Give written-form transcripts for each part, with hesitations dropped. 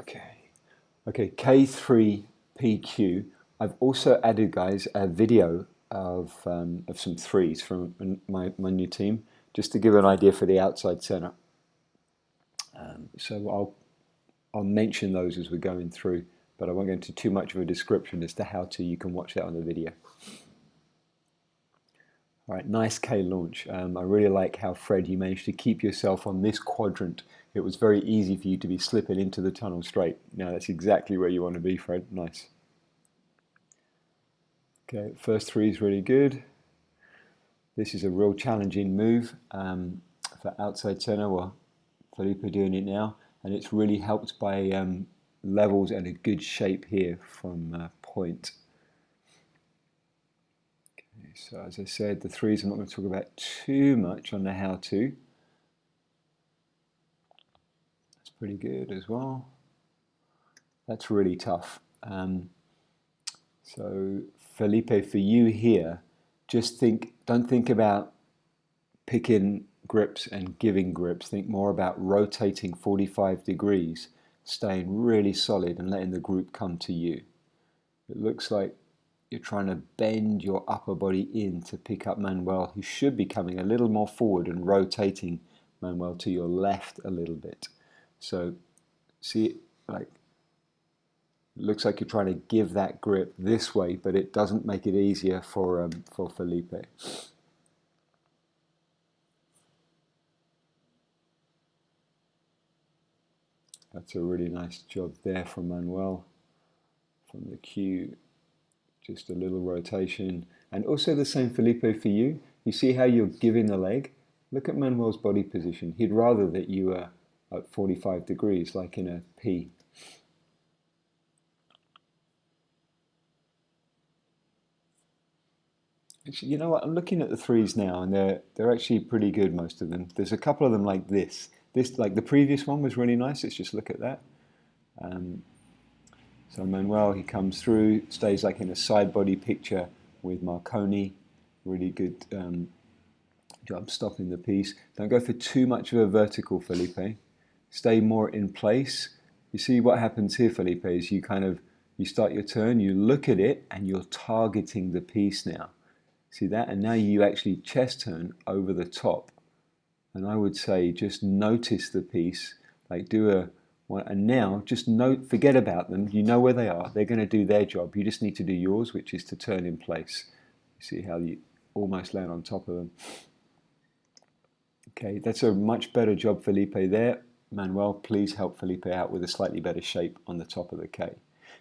Okay. Okay, K3PQ. I've also added, guys, a video of some threes from my new team, just to give an idea for the outside center. So I'll mention those as we're going through, but I won't go into too much of a description as to how to. You can watch that on the video. All right, nice K launch. I really like how, Fred, you managed to keep yourself on this quadrant. It was very easy for you to be slipping into the tunnel straight. Now that's exactly where you want to be, Fred. Nice. Okay, first three is really good. This is a real challenging move for outside center. Well, Felipe doing it now, and it's really helped by levels and a good shape here from point. Okay, so as I said, the threes I'm not going to talk about too much on the how-to. That's pretty good as well. That's really tough. So Felipe, for you here, just don't think about picking grips and giving grips. Think more about rotating 45 degrees, staying really solid and letting the group come to you. It looks like you're trying to bend your upper body in to pick up Manuel, who should be coming a little more forward, and rotating Manuel to your left a little bit. So see, like, it looks like you're trying to give that grip this way, but it doesn't make it easier for Felipe. That's a really nice job there from Manuel. From the cue, just a little rotation. And also the same, Felipe, for you. You see how you're giving the leg? Look at Manuel's body position. He'd rather that you were at 45 degrees, like in a P. Actually, you know what? I'm looking at the threes now, and they're actually pretty good, most of them. There's a couple of them like this. This, like the previous one, was really nice. Let's just look at that. So Manuel, he comes through, stays like in a side body picture with Marconi. Really good job stopping the piece. Don't go for too much of a vertical, Felipe. Stay more in place. You see what happens here, Felipe, is you start your turn, you look at it, and you're targeting the piece now. See that? And now you actually chest turn over the top. And I would say just notice the piece, like do a, and now just forget about them. You know where they are. They're going to do their job. You just need to do yours, which is to turn in place. You see how you almost land on top of them. Okay, that's a much better job, Felipe, there. Manuel, please help Felipe out with a slightly better shape on the top of the K.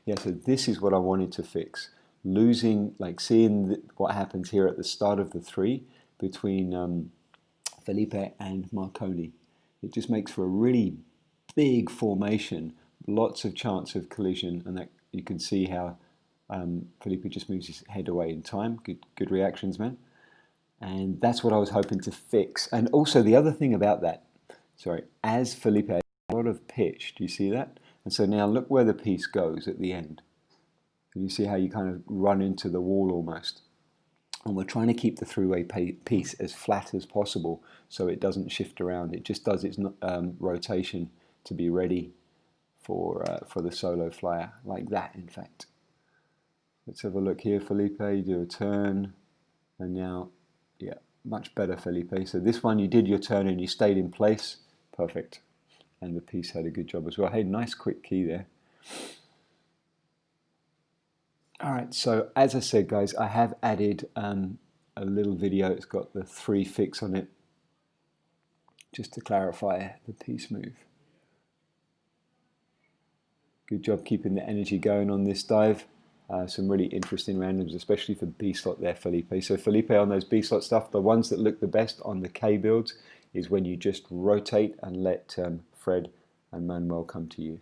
Yeah, so this is what I wanted to fix. Losing, like seeing what happens here at the start of the three between Felipe and Marconi. It just makes for a really big formation, lots of chance of collision, and that you can see how Felipe just moves his head away in time. Good reactions, man. And that's what I was hoping to fix. And also the other thing about that, as Felipe has a lot of pitch, do you see that? And so now look where the piece goes at the end. You see how you kind of run into the wall almost. And we're trying to keep the three-way piece as flat as possible so it doesn't shift around. It just does its rotation to be ready for the solo flyer, like that, in fact. Let's have a look here, Felipe. You do a turn, and now, yeah, much better, Felipe. So this one, you did your turn and you stayed in place. Perfect. And the piece had a good job as well. Hey, nice quick key there. All right, so as I said, guys, I have added a little video. It's got the three fix on it, just to clarify the piece move. Good job keeping the energy going on this dive. Some really interesting randoms, especially for B slot there, Felipe. So Felipe, on those B slot stuff, the ones that look the best on the K builds is when you just rotate and let Fred and Manuel come to you.